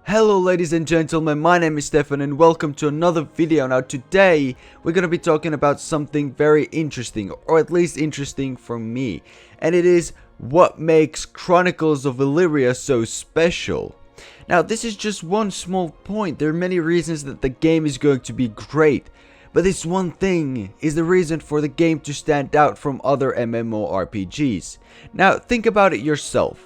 Hello ladies and gentlemen, my name is Stefan and welcome to another video. Now today we're going to be talking about something very interesting, or at least interesting for me. And it is what makes Chronicles of Elyria so special. Now this is just one small point. There are many reasons that the game is going to be great. But this one thing is the reason for the game to stand out from other MMORPGs. Now think about it yourself.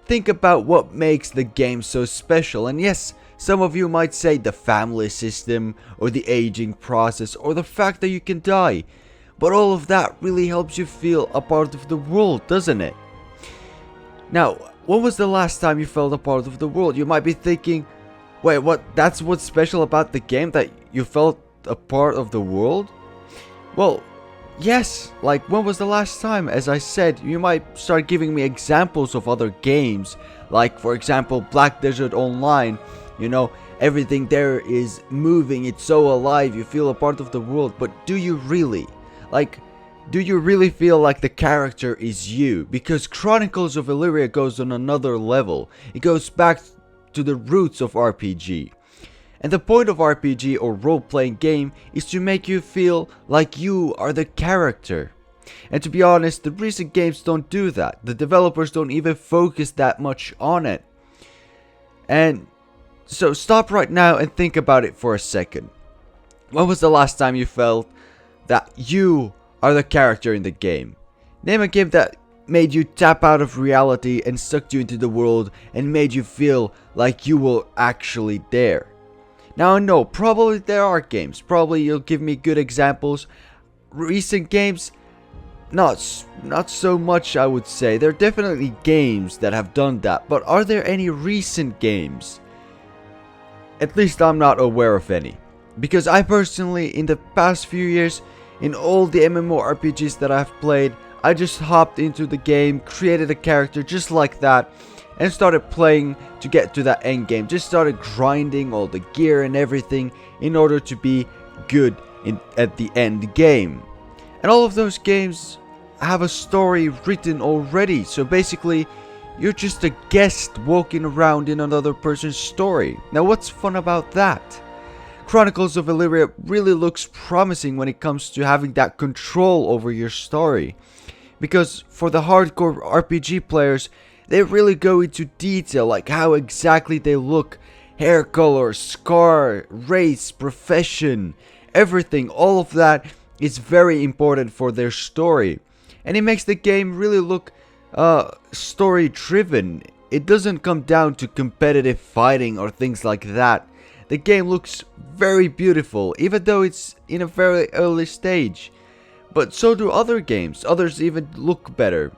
Think about what makes the game so special, and yes, some of you might say the family system, or the aging process, or the fact that you can die. But all of that really helps you feel a part of the world, doesn't it? Now, when was the last time you felt a part of the world? You might be thinking, wait, what? That's what's special about the game, that you felt a part of the world? Well, yes, like when was the last time? As I said, you might start giving me examples of other games, like for example Black Desert Online. You know, everything there is moving, it's so alive, you feel a part of the world. But do you really? Like, do you really feel like the character is you? Because Chronicles of Elyria goes on another level. It goes back to the roots of RPG. And the point of RPG or role-playing game is to make you feel like you are the character. And to be honest, the recent games don't do that. The developers don't even focus that much on it. And so stop right now and think about it for a second. When was the last time you felt that you are the character in the game? Name a game that made you tap out of reality and sucked you into the world and made you feel like you were actually there. Now I know, probably there are games, probably you'll give me good examples. Recent games, not so much I would say. There are definitely games that have done that, but are there any recent games? At least I'm not aware of any. Because I personally, in the past few years, in all the MMORPGs that I've played, I just hopped into the game, created a character just like that, and started playing to get to that end game. Just started grinding all the gear and everything in order to be good at the end game. And all of those games have a story written already. So basically, you're just a guest walking around in another person's story. Now what's fun about that? Chronicles of Elyria really looks promising when it comes to having that control over your story. Because for the hardcore RPG players, they really go into detail, like how exactly they look, hair color, scar, race, profession, everything. All of that is very important for their story. And it makes the game really look story driven. It doesn't come down to competitive fighting or things like that. The game looks very beautiful, even though it's in a very early stage. But so do other games. Others even look better.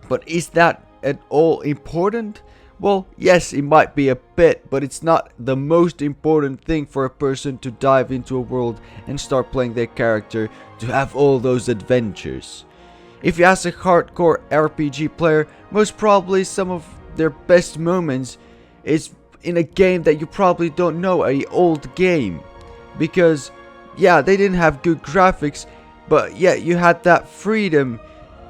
But is that at all important? Well, yes, it might be a bit, but it's not the most important thing for a person to dive into a world and start playing their character to have all those adventures. If you ask a hardcore RPG player, most probably some of their best moments is in a game that you probably don't know, an old game. Because, yeah, they didn't have good graphics, but yeah, you had that freedom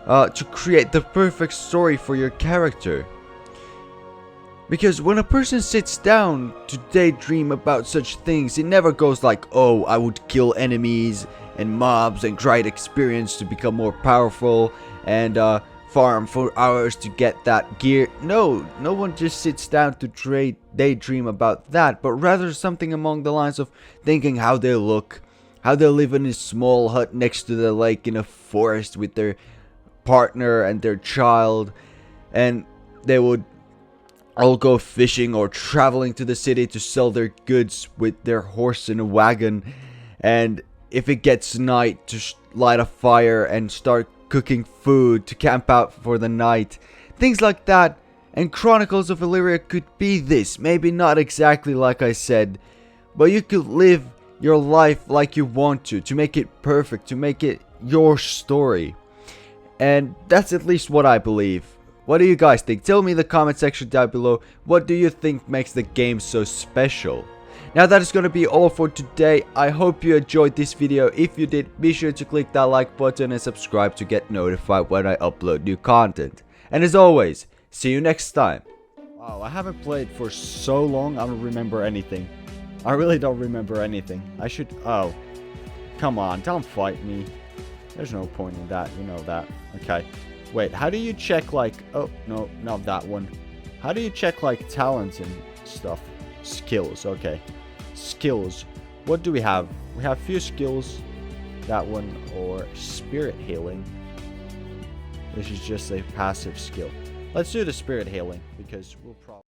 to create the perfect story for your character. Because when a person sits down to daydream about such things, it never goes like, oh, I would kill enemies and mobs and grind experience to become more powerful and farm for hours to get that gear. No one just sits down to daydream about that, but rather something along the lines of thinking how they look, how they live in a small hut next to the lake in a forest with their partner and their child, and they would all go fishing or traveling to the city to sell their goods with their horse in a wagon, and if it gets night, to light a fire and start cooking food to camp out for the night, things like that. And Chronicles of Elyria could be this, maybe not exactly like I said, but you could live your life like you want to make it perfect, to make it your story. And that's at least what I believe. What do you guys think? Tell me in the comment section down below. What do you think makes the game so special? Now that is going to be all for today. I hope you enjoyed this video. If you did, be sure to click that like button and subscribe to get notified when I upload new content. And as always, see you next time. Bye. Oh, I haven't played for so long, I don't remember anything. I really don't remember anything. I should... Oh. Come on, don't fight me. There's no point in that, you know that. Okay. Wait, how do you check, like... Oh, no, not that one. How do you check, like, talents and stuff? Skills, okay. Skills. What do we have? We have few skills. That one, or spirit healing. This is just a passive skill. Let's do the spirit healing, because we'll probably...